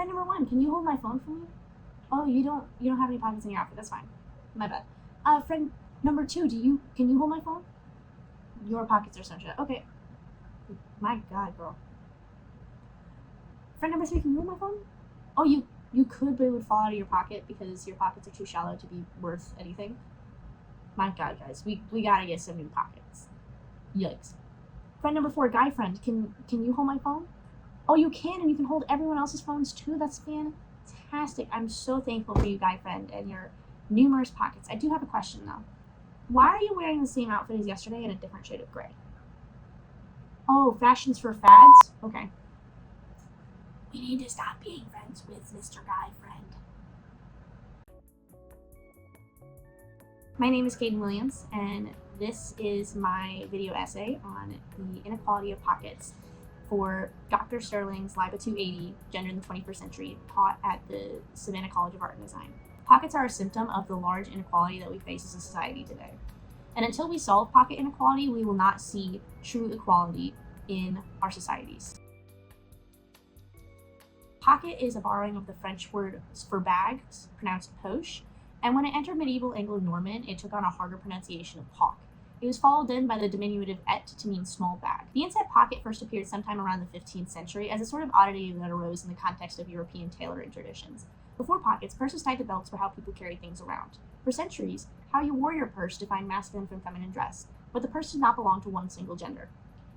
Friend number 1, can you hold my phone for me? Oh, you don't have any pockets in your outfit. That's fine. My bad. Friend number 2, can you hold my phone? Your pockets are so shut. Okay. My God, girl. Friend number 3, can you hold my phone? Oh, you could, but it would fall out of your pocket because your pockets are too shallow to be worth anything. My God, guys, we gotta get some new pockets. Yikes. Friend number 4, guy friend, can you hold my phone? Oh, you can, and you can hold everyone else's phones too. That's fantastic. I'm so thankful for you, guy friend, and your numerous pockets. I do have a question though. Why are you wearing the same outfit as yesterday in a different shade of gray? Oh, fashion's for fads? Okay. We need to stop being friends with Mr. Guy Friend. My name is Caden Williams, and this is my video essay on the inequality of pockets for Dr. Sterling's Liba 280, Gender in the 21st Century, taught at the Savannah College of Art and Design. Pockets are a symptom of the large inequality that we face as a society today. And until we solve pocket inequality, we will not see true equality in our societies. Pocket is a borrowing of the French word for bags, pronounced poche, and when it entered medieval Anglo-Norman, it took on a harder pronunciation of pock. It was followed then by the diminutive et to mean small bag. The inset pocket first appeared sometime around the 15th century as a sort of oddity that arose in the context of European tailoring traditions. Before pockets, purses tied to belts were how people carried things around. For centuries, how you wore your purse defined masculine from feminine dress, but the purse did not belong to one single gender.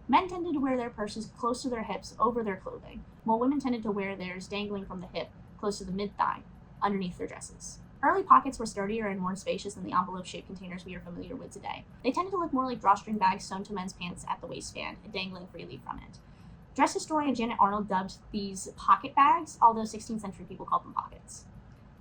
Men tended to wear their purses close to their hips over their clothing, while women tended to wear theirs dangling from the hip, close to the mid-thigh, underneath their dresses. Early pockets were sturdier and more spacious than the envelope-shaped containers we are familiar with today. They tended to look more like drawstring bags sewn to men's pants at the waistband, dangling freely from it. Dress historian Janet Arnold dubbed these pocket bags, although 16th century people called them pockets.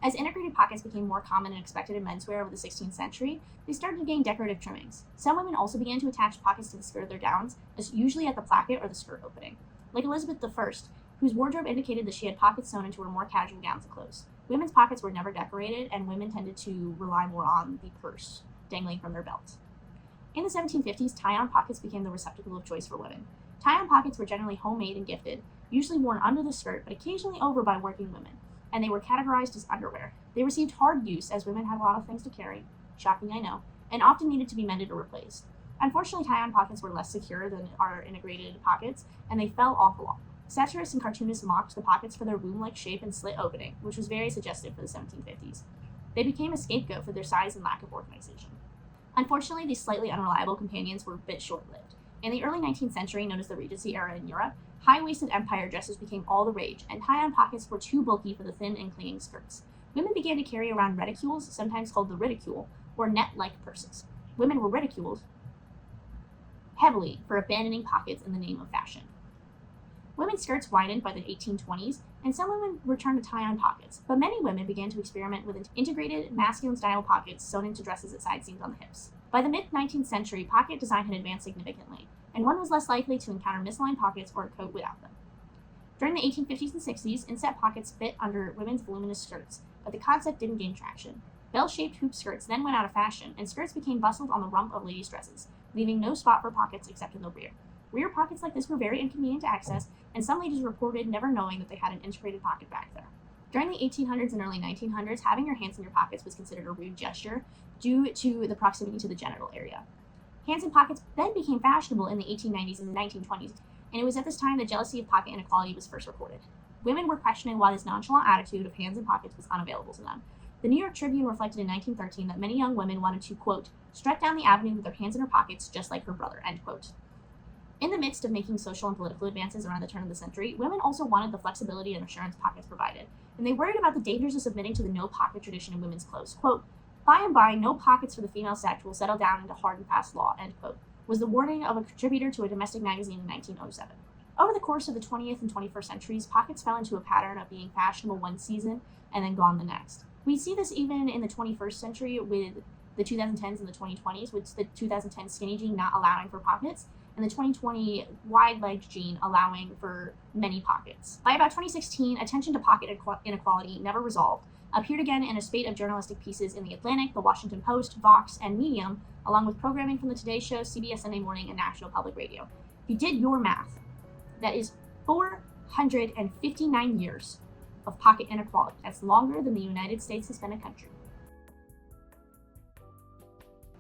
As integrated pockets became more common and expected in menswear over the 16th century, they started to gain decorative trimmings. Some women also began to attach pockets to the skirt of their gowns, as usually at the placket or the skirt opening, like Elizabeth I, whose wardrobe indicated that she had pockets sewn into her more casual gowns and clothes. Women's pockets were never decorated, and women tended to rely more on the purse dangling from their belt. In the 1750s, tie-on pockets became the receptacle of choice for women. Tie-on pockets were generally homemade and gifted, usually worn under the skirt, but occasionally over by working women, and they were categorized as underwear. They received hard use as women had a lot of things to carry, shocking I know, and often needed to be mended or replaced. Unfortunately, tie-on pockets were less secure than our integrated pockets, and they fell off a lot. Satirists and cartoonists mocked the pockets for their womb-like shape and slit opening, which was very suggestive for the 1750s. They became a scapegoat for their size and lack of organization. Unfortunately, these slightly unreliable companions were a bit short-lived. In the early 19th century, known as the Regency era in Europe, high-waisted empire dresses became all the rage, and tie-on pockets were too bulky for the thin and clinging skirts. Women began to carry around reticules, sometimes called the ridicule, or net-like purses. Women were ridiculed heavily for abandoning pockets in the name of fashion. Women's skirts widened by the 1820s, and some women returned to tie-on pockets, but many women began to experiment with integrated, masculine-style pockets sewn into dresses at side seams on the hips. By the mid-19th century, pocket design had advanced significantly, and one was less likely to encounter misaligned pockets or a coat without them. During the 1850s and 60s, inset pockets fit under women's voluminous skirts, but the concept didn't gain traction. Bell-shaped hoop skirts then went out of fashion, and skirts became bustled on the rump of ladies' dresses, leaving no spot for pockets except in the rear. Rear pockets like this were very inconvenient to access, and some ladies reported never knowing that they had an integrated pocket back there. During the 1800s and early 1900s, having your hands in your pockets was considered a rude gesture due to the proximity to the genital area. Hands in pockets then became fashionable in the 1890s and 1920s, and it was at this time that jealousy of pocket inequality was first reported. Women were questioning why this nonchalant attitude of hands in pockets was unavailable to them. The New York Tribune reflected in 1913 that many young women wanted to, quote, strut down the avenue with their hands in her pockets just like her brother, end quote. In the midst of making social and political advances around the turn of the century, women also wanted the flexibility and assurance pockets provided, and they worried about the dangers of submitting to the no-pocket tradition in women's clothes. Quote, by and by, no pockets for the female sex will settle down into hard and fast law, end quote, was the warning of a contributor to a domestic magazine in 1907. Over the course of the 20th and 21st centuries, pockets fell into a pattern of being fashionable one season and then gone the next. We see this even in the 21st century with the 2010s and the 2020s, with the 2010 skinny jean not allowing for pockets, and the 2020 wide-legged jean allowing for many pockets. By about 2016, attention to pocket inequality, never resolved, appeared again in a spate of journalistic pieces in The Atlantic, The Washington Post, Vox, and Medium, along with programming from The Today Show, CBS Sunday Morning, and National Public Radio. If you did your math, that is 459 years of pocket inequality that's longer than the United States has been a country.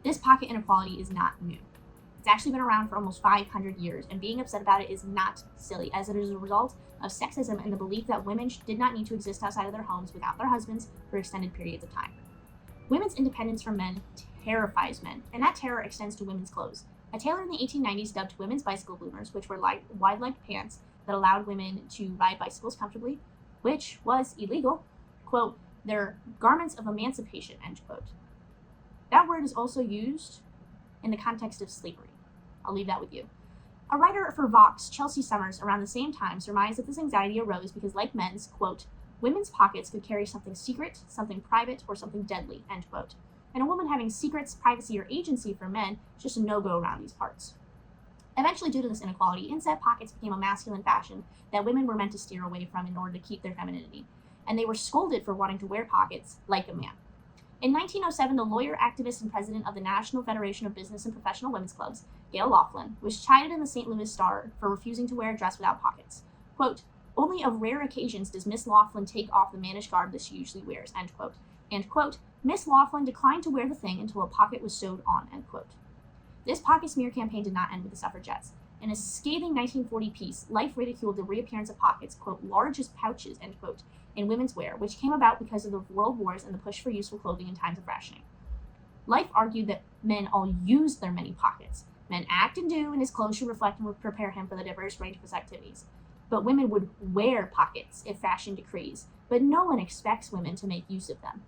This pocket inequality is not new. It's actually been around for almost 500 years, and being upset about it is not silly, as it is a result of sexism and the belief that women did not need to exist outside of their homes without their husbands for extended periods of time. Women's independence from men terrifies men, and that terror extends to women's clothes. A tailor in the 1890s dubbed women's bicycle bloomers, which were wide-legged pants that allowed women to ride bicycles comfortably, which was illegal, quote, "they're garments of emancipation," end quote. That word is also used in the context of slavery. I'll leave that with you. A writer for Vox, Chelsea Summers, around the same time surmised that this anxiety arose because, like men's, quote, "women's pockets could carry something secret, something private, or something deadly," end quote. And a woman having secrets, privacy, or agency for men is just a no-go around these parts. Eventually, due to this inequality, inset pockets became a masculine fashion that women were meant to steer away from in order to keep their femininity, and they were scolded for wanting to wear pockets like a man. In 1907, the lawyer, activist, and president of the National Federation of Business and Professional Women's Clubs, Gail Laughlin, was chided in the St. Louis Star for refusing to wear a dress without pockets. Quote, "only of rare occasions does Miss Laughlin take off the mannish garb that she usually wears," end quote. And, quote, "Miss Laughlin declined to wear the thing until a pocket was sewed on," end quote. This pocket smear campaign did not end with the suffragettes. In a scathing 1940 piece, Life ridiculed the reappearance of pockets, quote, "large as pouches," end quote, in women's wear, which came about because of the world wars and the push for useful clothing in times of rationing. Life argued that men all used their many pockets. Men act and do, and his clothes should reflect and prepare him for the diverse range of his activities. But women would wear pockets if fashion decrees, but no one expects women to make use of them.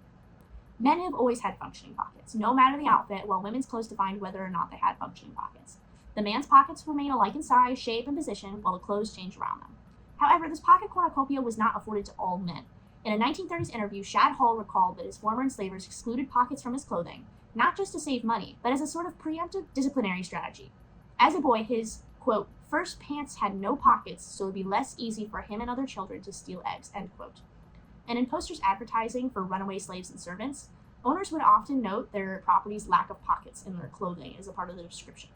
Men have always had functioning pockets, no matter the outfit, while women's clothes defined whether or not they had functioning pockets. The man's pockets remain alike in size, shape, and position, while the clothes changed around them. However, this pocket cornucopia was not afforded to all men. In a 1930s interview, Shad Hall recalled that his former enslavers excluded pockets from his clothing, not just to save money, but as a sort of preemptive disciplinary strategy. As a boy, his, quote, "first pants had no pockets, so it would be less easy for him and other children to steal eggs," end quote. And in posters advertising for runaway slaves and servants, owners would often note their property's lack of pockets in their clothing as a part of the description.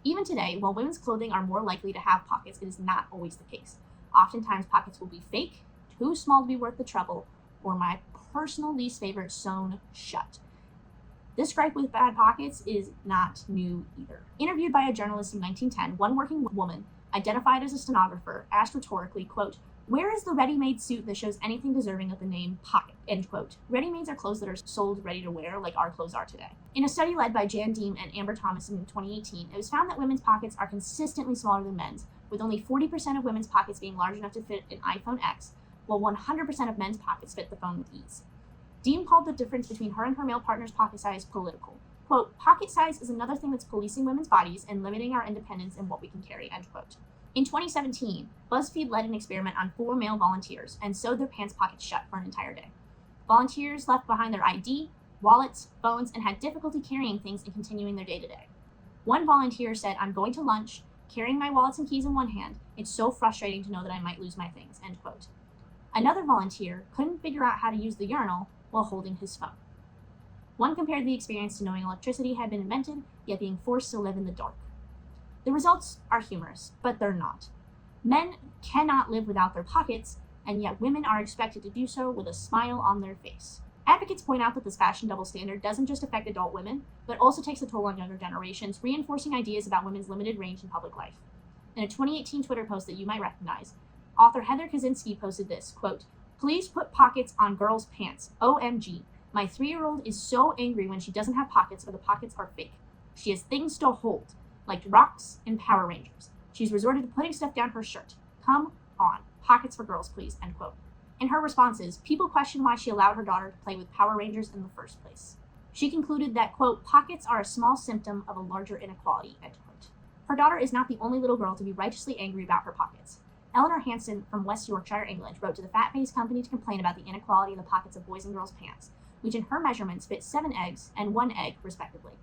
Even today, while women's clothing are more likely to have pockets, it is not always the case. Oftentimes, pockets will be fake, too small to be worth the trouble, or my personal least favorite, sewn shut. This gripe with bad pockets is not new either. Interviewed by a journalist in 1910, one working woman, identified as a stenographer, asked rhetorically, quote, "where is the ready-made suit that shows anything deserving of the name pocket?" End quote. Ready-mades are clothes that are sold ready to wear, like our clothes are today. In a study led by Jan Deem and Amber Thomas in 2018, it was found that women's pockets are consistently smaller than men's, with only 40% of women's pockets being large enough to fit an iPhone X, while 100% of men's pockets fit the phone with ease. Deem called the difference between her and her male partner's pocket size political. Quote, "pocket size is another thing that's policing women's bodies and limiting our independence in what we can carry," end quote. In 2017, BuzzFeed led an experiment on 4 male volunteers and sewed their pants pockets shut for an entire day. Volunteers left behind their ID, wallets, phones, and had difficulty carrying things and continuing their day-to-day. One volunteer said, "I'm going to lunch, carrying my wallets and keys in one hand. It's so frustrating to know that I might lose my things," end quote. Another volunteer couldn't figure out how to use the urinal while holding his phone. One compared the experience to knowing electricity had been invented, yet being forced to live in the dark. The results are humorous, but they're not. Men cannot live without their pockets, and yet women are expected to do so with a smile on their face. Advocates point out that this fashion double standard doesn't just affect adult women, but also takes a toll on younger generations, reinforcing ideas about women's limited range in public life. In a 2018 Twitter post that you might recognize, author Heather Kaczynski posted this, quote, "please put pockets on girls' pants. OMG. My 3-year-old is so angry when she doesn't have pockets or the pockets are fake. She has things to hold, like rocks and Power Rangers. She's resorted to putting stuff down her shirt. Come on. Pockets for girls, please," end quote. In her responses, people questioned why she allowed her daughter to play with Power Rangers in the first place. She concluded that, quote, "pockets are a small symptom of a larger inequality," end quote. Her daughter is not the only little girl to be righteously angry about her pockets. Eleanor Hanson from West Yorkshire, England, wrote to the Fat-Faced Company to complain about the inequality in the pockets of boys' and girls' pants, which in her measurements fit 7 eggs and 1 egg, respectively,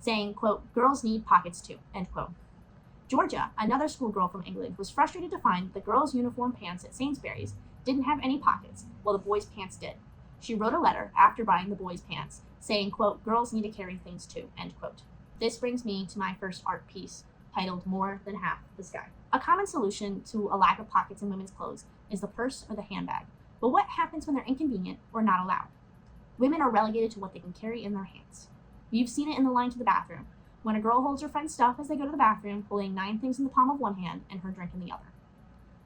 saying, quote, "girls need pockets too," end quote. Georgia, another schoolgirl from England, was frustrated to find that the girls' uniform pants at Sainsbury's didn't have any pockets, while the boys' pants did. She wrote a letter after buying the boys' pants, saying, quote, "girls need to carry things too," end quote. This brings me to my first art piece, titled "More Than Half the Sky." A common solution to a lack of pockets in women's clothes is the purse or the handbag. But what happens when they're inconvenient or not allowed? Women are relegated to what they can carry in their hands. You've seen it in the line to the bathroom, when a girl holds her friend's stuff as they go to the bathroom, holding 9 things in the palm of one hand and her drink in the other.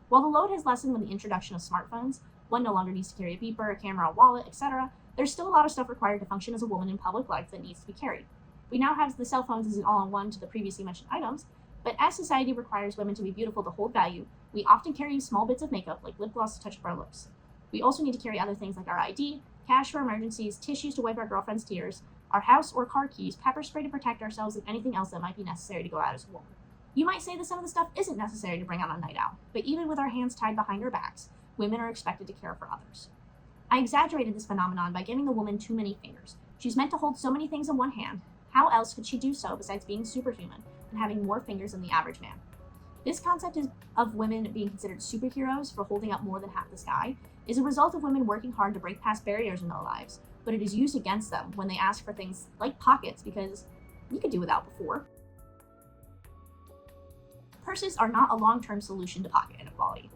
While the load has lessened with the introduction of smartphones, one no longer needs to carry a beeper, a camera, a wallet, etc., there's still a lot of stuff required to function as a woman in public life that needs to be carried. We now have the cell phones as an all-in-one to the previously mentioned items, but as society requires women to be beautiful to hold value, we often carry small bits of makeup like lip gloss to touch up our lips. We also need to carry other things like our ID, cash for emergencies, tissues to wipe our girlfriend's tears, our house or car keys, pepper spray to protect ourselves, and anything else that might be necessary to go out as a woman. You might say that some of the stuff isn't necessary to bring on a night out, but even with our hands tied behind our backs, women are expected to care for others. I exaggerated this phenomenon by giving the woman too many fingers. She's meant to hold so many things in one hand. How else could she do so besides being superhuman and having more fingers than the average man? This concept of women being considered superheroes for holding up more than half the sky is a result of women working hard to break past barriers in their lives, but it is used against them when they ask for things like pockets because you could do without before. Purses are not a long-term solution to pocket inequality.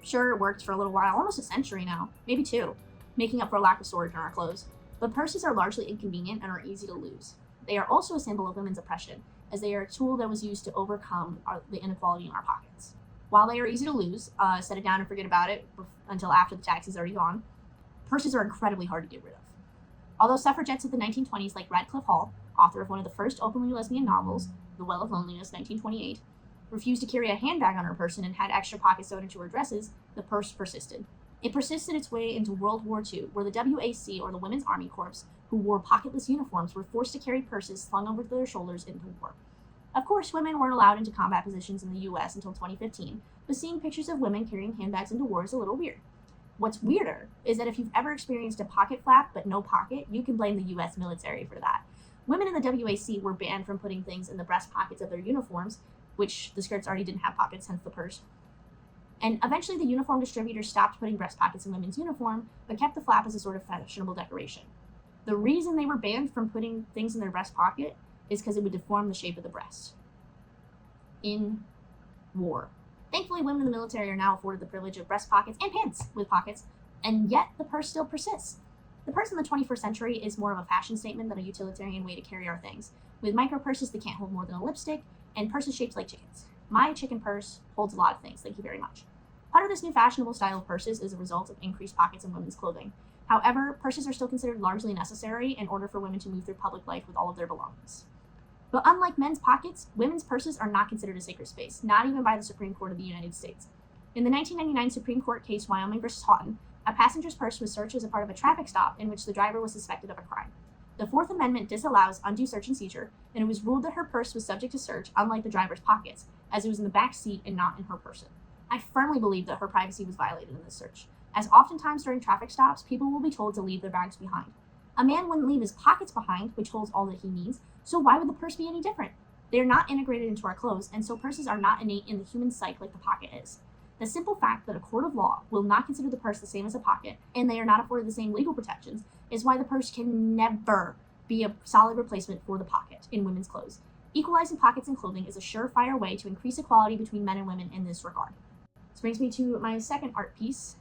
Sure, it worked for a little while, almost a century now, maybe 2, making up for a lack of storage in our clothes, but purses are largely inconvenient and are easy to lose. They are also a symbol of women's oppression, as they are a tool that was used to overcome the inequality in our pockets. While they are easy to lose, set it down and forget about it until after the tax is already gone, purses are incredibly hard to get rid of. Although suffragettes of the 1920s like Radcliffe Hall, author of one of the first openly lesbian novels, The Well of Loneliness, 1928, refused to carry a handbag on her person and had extra pockets sewed into her dresses, the purse persisted. It persisted its way into World War II, where the WAC, or the Women's Army Corps, who wore pocketless uniforms, were forced to carry purses slung over their shoulders into war. Of course, women weren't allowed into combat positions in the US until 2015, but seeing pictures of women carrying handbags into war is a little weird. What's weirder is that if you've ever experienced a pocket flap but no pocket, you can blame the US military for that. Women in the WAC were banned from putting things in the breast pockets of their uniforms, which the skirts already didn't have pockets, hence the purse. And eventually the uniform distributors stopped putting breast pockets in women's uniform, but kept the flap as a sort of fashionable decoration. The reason they were banned from putting things in their breast pocket is because it would deform the shape of the breast. In war. Thankfully, women in the military are now afforded the privilege of breast pockets and pants with pockets, and yet the purse still persists. The purse in the 21st century is more of a fashion statement than a utilitarian way to carry our things, with micro purses that can't hold more than a lipstick, and purses shaped like chickens. My chicken purse holds a lot of things, thank you very much. Part of this new fashionable style of purses is a result of increased pockets in women's clothing. However, purses are still considered largely necessary in order for women to move through public life with all of their belongings. But unlike men's pockets, women's purses are not considered a sacred space, not even by the Supreme Court of the United States. In the 1999 Supreme Court case Wyoming v. Houghton, a passenger's purse was searched as a part of a traffic stop in which the driver was suspected of a crime. The Fourth Amendment disallows undue search and seizure, and it was ruled that her purse was subject to search, unlike the driver's pockets, as it was in the back seat and not in her person. I firmly believe that her privacy was violated in this search, as oftentimes during traffic stops, people will be told to leave their bags behind. A man wouldn't leave his pockets behind, which holds all that he needs, so why would the purse be any different? They are not integrated into our clothes, and so purses are not innate in the human psyche like the pocket is. The simple fact that a court of law will not consider the purse the same as a pocket, and they are not afforded the same legal protections, is why the purse can never be a solid replacement for the pocket in women's clothes. Equalizing pockets in clothing is a surefire way to increase equality between men and women in this regard. This brings me to my second art piece,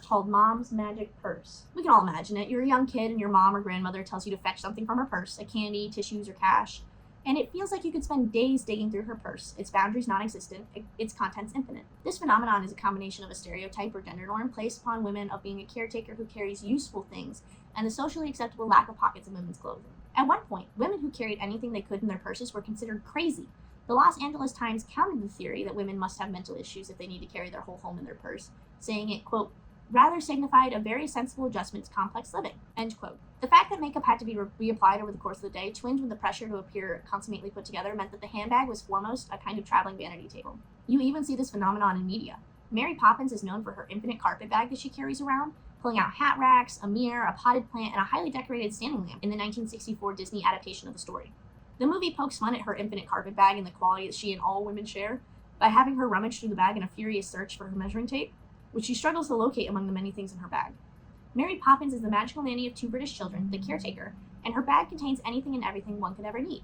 called Mom's Magic Purse. We can all imagine it. You're a young kid and your mom or grandmother tells you to fetch something from her purse, like candy, tissues, or cash, and it feels like you could spend days digging through her purse, its boundaries non-existent, its contents infinite. This phenomenon is a combination of a stereotype or gender norm placed upon women of being a caretaker who carries useful things, and the socially acceptable lack of pockets in women's clothing. At one point, women who carried anything they could in their purses were considered crazy. The Los Angeles Times countered the theory that women must have mental issues if they need to carry their whole home in their purse, saying it, quote, rather signified a very sensible adjustment to complex living, end quote. The fact that makeup had to be reapplied over the course of the day, twinned with the pressure to appear consummately put together, meant that the handbag was foremost a kind of traveling vanity table. You even see this phenomenon in media. Mary Poppins is known for her infinite carpet bag that she carries around, pulling out hat racks, a mirror, a potted plant, and a highly decorated standing lamp in the 1964 Disney adaptation of the story. The movie pokes fun at her infinite carpet bag and the quality that she and all women share by having her rummage through the bag in a furious search for her measuring tape, which she struggles to locate among the many things in her bag. Mary Poppins is the magical nanny of 2 British children, the caretaker, and her bag contains anything and everything one could ever need.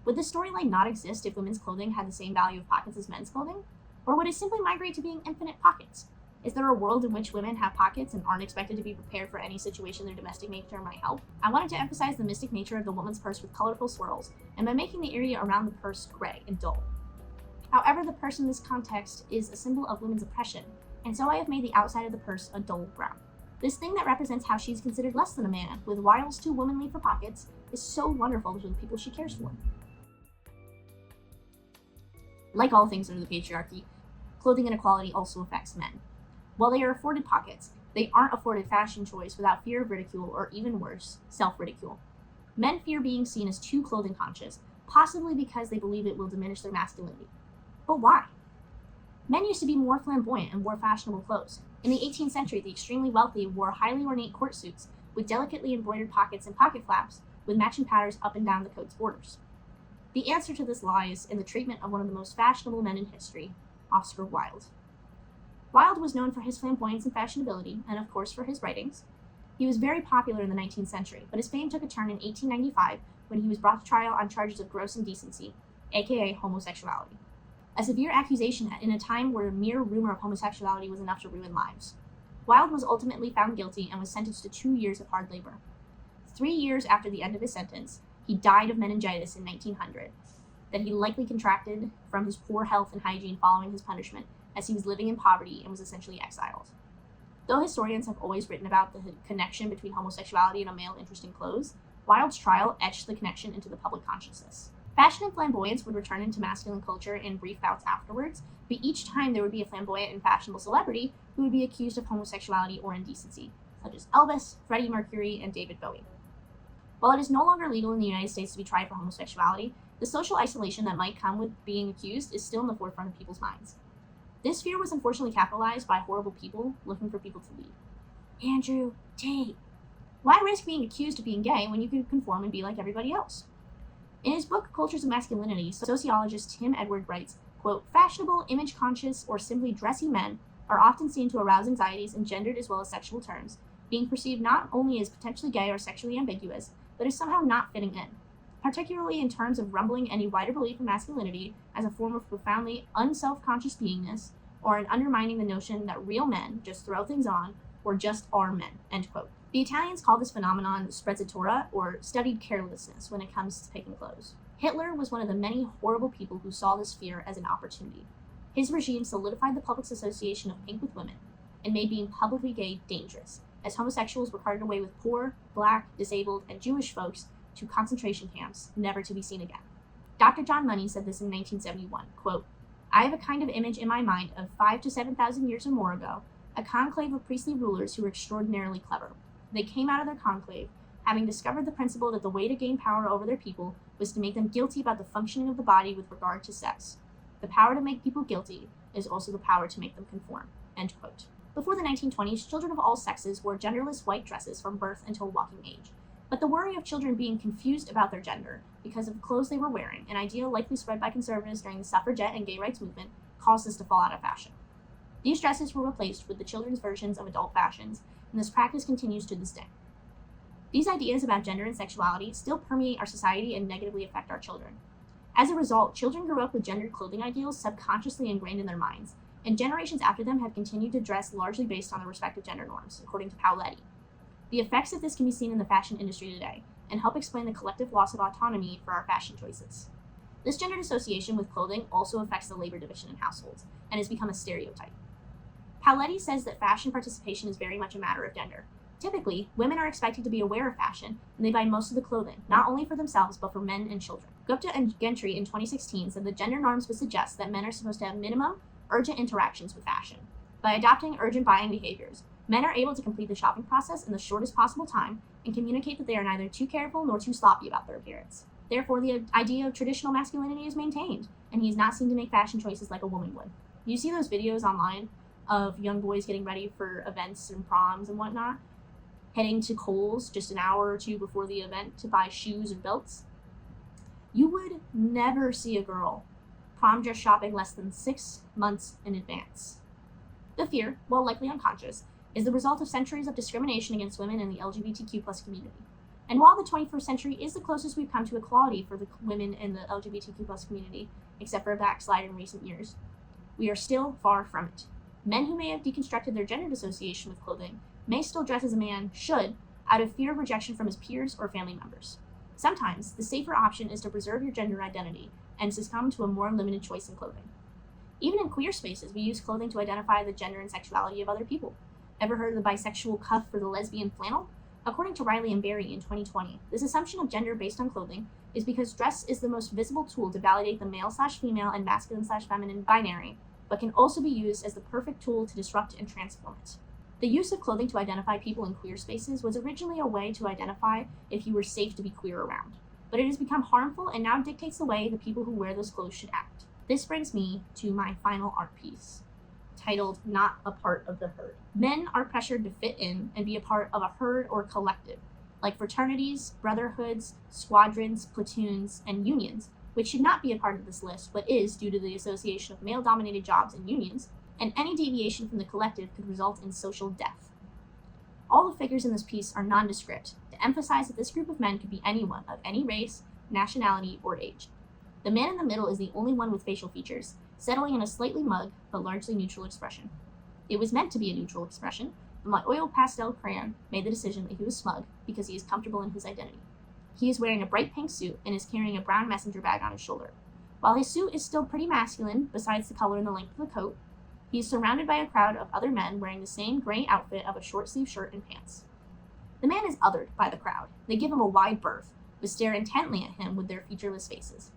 Would this storyline not exist if women's clothing had the same value of pockets as men's clothing? Or would it simply migrate to being infinite pockets? Is there a world in which women have pockets and aren't expected to be prepared for any situation their domestic nature might help? I wanted to emphasize the mystic nature of the woman's purse with colorful swirls, and by making the area around the purse gray and dull. However, the purse in this context is a symbol of women's oppression, and so I have made the outside of the purse a dull brown. This thing that represents how she's considered less than a man, with wiles too womanly for pockets, is so wonderful to the people she cares for. Like all things under the patriarchy, clothing inequality also affects men. While they are afforded pockets, they aren't afforded fashion choice without fear of ridicule or, even worse, self-ridicule. Men fear being seen as too clothing conscious, possibly because they believe it will diminish their masculinity. But why? Men used to be more flamboyant and wore fashionable clothes. In the 18th century, the extremely wealthy wore highly ornate court suits with delicately embroidered pockets and pocket flaps with matching patterns up and down the coat's borders. The answer to this lies in the treatment of one of the most fashionable men in history, Oscar Wilde. Wilde was known for his flamboyance and fashionability, and of course for his writings. He was very popular in the 19th century, but his fame took a turn in 1895 when he was brought to trial on charges of gross indecency, aka homosexuality. A severe accusation in a time where a mere rumor of homosexuality was enough to ruin lives. Wilde was ultimately found guilty and was sentenced to 2 years of hard labor. 3 years after the end of his sentence, he died of meningitis in 1900, that he likely contracted from his poor health and hygiene following his punishment, as he was living in poverty and was essentially exiled. Though historians have always written about the connection between homosexuality and a male interest in clothes, Wilde's trial etched the connection into the public consciousness. Fashion and flamboyance would return into masculine culture in brief bouts afterwards, but each time there would be a flamboyant and fashionable celebrity who would be accused of homosexuality or indecency, such as Elvis, Freddie Mercury, and David Bowie. While it is no longer legal in the United States to be tried for homosexuality, the social isolation that might come with being accused is still in the forefront of people's minds. This fear was unfortunately capitalized by horrible people looking for people to lead. Andrew Tate. Why risk being accused of being gay when you could conform and be like everybody else? In his book, Cultures of Masculinity, sociologist Tim Edward writes, quote, fashionable, image-conscious, or simply dressy men are often seen to arouse anxieties in gendered as well as sexual terms, being perceived not only as potentially gay or sexually ambiguous, but as somehow not fitting in, particularly in terms of rumbling any wider belief in masculinity as a form of profoundly unself-conscious beingness, or in undermining the notion that real men just throw things on, or just are men, end quote. The Italians call this phenomenon sprezzatura, or studied carelessness, when it comes to picking clothes. Hitler was one of the many horrible people who saw this fear as an opportunity. His regime solidified the public's association of pink with women, and made being publicly gay dangerous, as homosexuals were carted away with poor, black, disabled, and Jewish folks to concentration camps, never to be seen again. Dr. John Money said this in 1971, quote, I have a kind of image in my mind of 5,000 to 7,000 years or more ago, a conclave of priestly rulers who were extraordinarily clever. They came out of their conclave, having discovered the principle that the way to gain power over their people was to make them guilty about the functioning of the body with regard to sex. The power to make people guilty is also the power to make them conform, end quote. Before the 1920s, children of all sexes wore genderless white dresses from birth until walking age. But the worry of children being confused about their gender because of the clothes they were wearing, an idea likely spread by conservatives during the suffragette and gay rights movement, caused this to fall out of fashion. These dresses were replaced with the children's versions of adult fashions, and this practice continues to this day. These ideas about gender and sexuality still permeate our society and negatively affect our children. As a result, children grew up with gendered clothing ideals subconsciously ingrained in their minds, and generations after them have continued to dress largely based on their respective gender norms, according to Paoletti. The effects of this can be seen in the fashion industry today, and help explain the collective loss of autonomy for our fashion choices. This gendered association with clothing also affects the labor division in households, and has become a stereotype. Paoletti says that fashion participation is very much a matter of gender. Typically, women are expected to be aware of fashion, and they buy most of the clothing, not only for themselves, but for men and children. Gupta and Gentry in 2016 said that gender norms would suggest that men are supposed to have minimum, urgent interactions with fashion. By adopting urgent buying behaviors, men are able to complete the shopping process in the shortest possible time and communicate that they are neither too careful nor too sloppy about their appearance. Therefore, the idea of traditional masculinity is maintained, and he is not seen to make fashion choices like a woman would. You see those videos online of young boys getting ready for events and proms and whatnot, heading to Kohl's just an hour or two before the event to buy shoes or belts. You would never see a girl prom dress shopping less than 6 months in advance. The fear, while likely unconscious, is the result of centuries of discrimination against women in the LGBTQ+ community. And while the 21st century is the closest we've come to equality for the women in the LGBTQ+ community, except for a backslide in recent years, we are still far from it. Men who may have deconstructed their gender dissociation with clothing may still dress as a man should, out of fear of rejection from his peers or family members. Sometimes, the safer option is to preserve your gender identity and succumb to a more limited choice in clothing. Even in queer spaces, we use clothing to identify the gender and sexuality of other people. Ever heard of the bisexual cuff or the lesbian flannel? According to Riley and Barry in 2020, this assumption of gender based on clothing is because dress is the most visible tool to validate the male/female and masculine/feminine binary, but can also be used as the perfect tool to disrupt and transform it. The use of clothing to identify people in queer spaces was originally a way to identify if you were safe to be queer around, but it has become harmful and now dictates the way the people who wear those clothes should act. This brings me to my final art piece, titled Not a Part of the Herd. Men are pressured to fit in and be a part of a herd or collective, like fraternities, brotherhoods, squadrons, platoons, and unions, which should not be a part of this list, but is due to the association of male-dominated jobs and unions, and any deviation from the collective could result in social death. All the figures in this piece are nondescript, to emphasize that this group of men could be anyone of any race, nationality, or age. The man in the middle is the only one with facial features, settling in a slightly mug, but largely neutral expression. It was meant to be a neutral expression, but my oil pastel crayon made the decision that he was smug because he is comfortable in his identity. He is wearing a bright pink suit and is carrying a brown messenger bag on his shoulder. While his suit is still pretty masculine, besides the color and the length of the coat, he is surrounded by a crowd of other men wearing the same gray outfit of a short-sleeved shirt and pants. The man is othered by the crowd. They give him a wide berth, but stare intently at him with their featureless faces.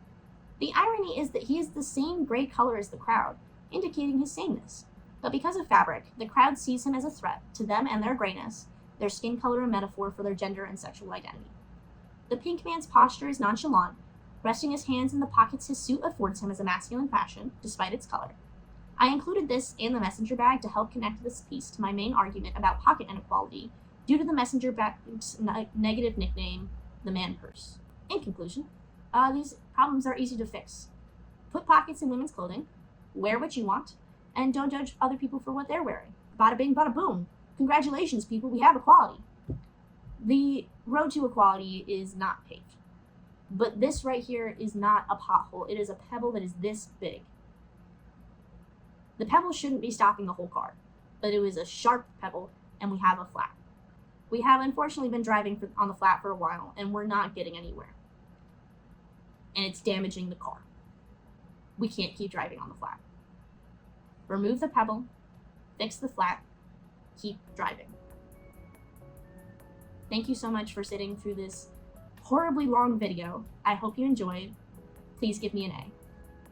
The irony is that he is the same gray color as the crowd, indicating his sameness. But because of fabric, the crowd sees him as a threat to them and their grayness, their skin color a metaphor for their gender and sexual identity. The pink man's posture is nonchalant, resting his hands in the pockets his suit affords him as a masculine fashion, despite its color. I included this and the messenger bag to help connect this piece to my main argument about pocket inequality due to the messenger bag's negative nickname, the man purse. In conclusion, these problems are easy to fix. Put pockets in women's clothing, wear what you want, and don't judge other people for what they're wearing. Bada bing, bada boom. Congratulations, people, we have equality. The road to equality is not paved. But this right here is not a pothole. It is a pebble that is this big. The pebble shouldn't be stopping the whole car, but it was a sharp pebble, and we have a flat. We have unfortunately been driving on the flat for a while, and we're not getting anywhere. And it's damaging the car. We can't keep driving on the flat. Remove the pebble, fix the flat, keep driving. Thank you so much for sitting through this horribly long video. I hope you enjoyed. Please give me an A.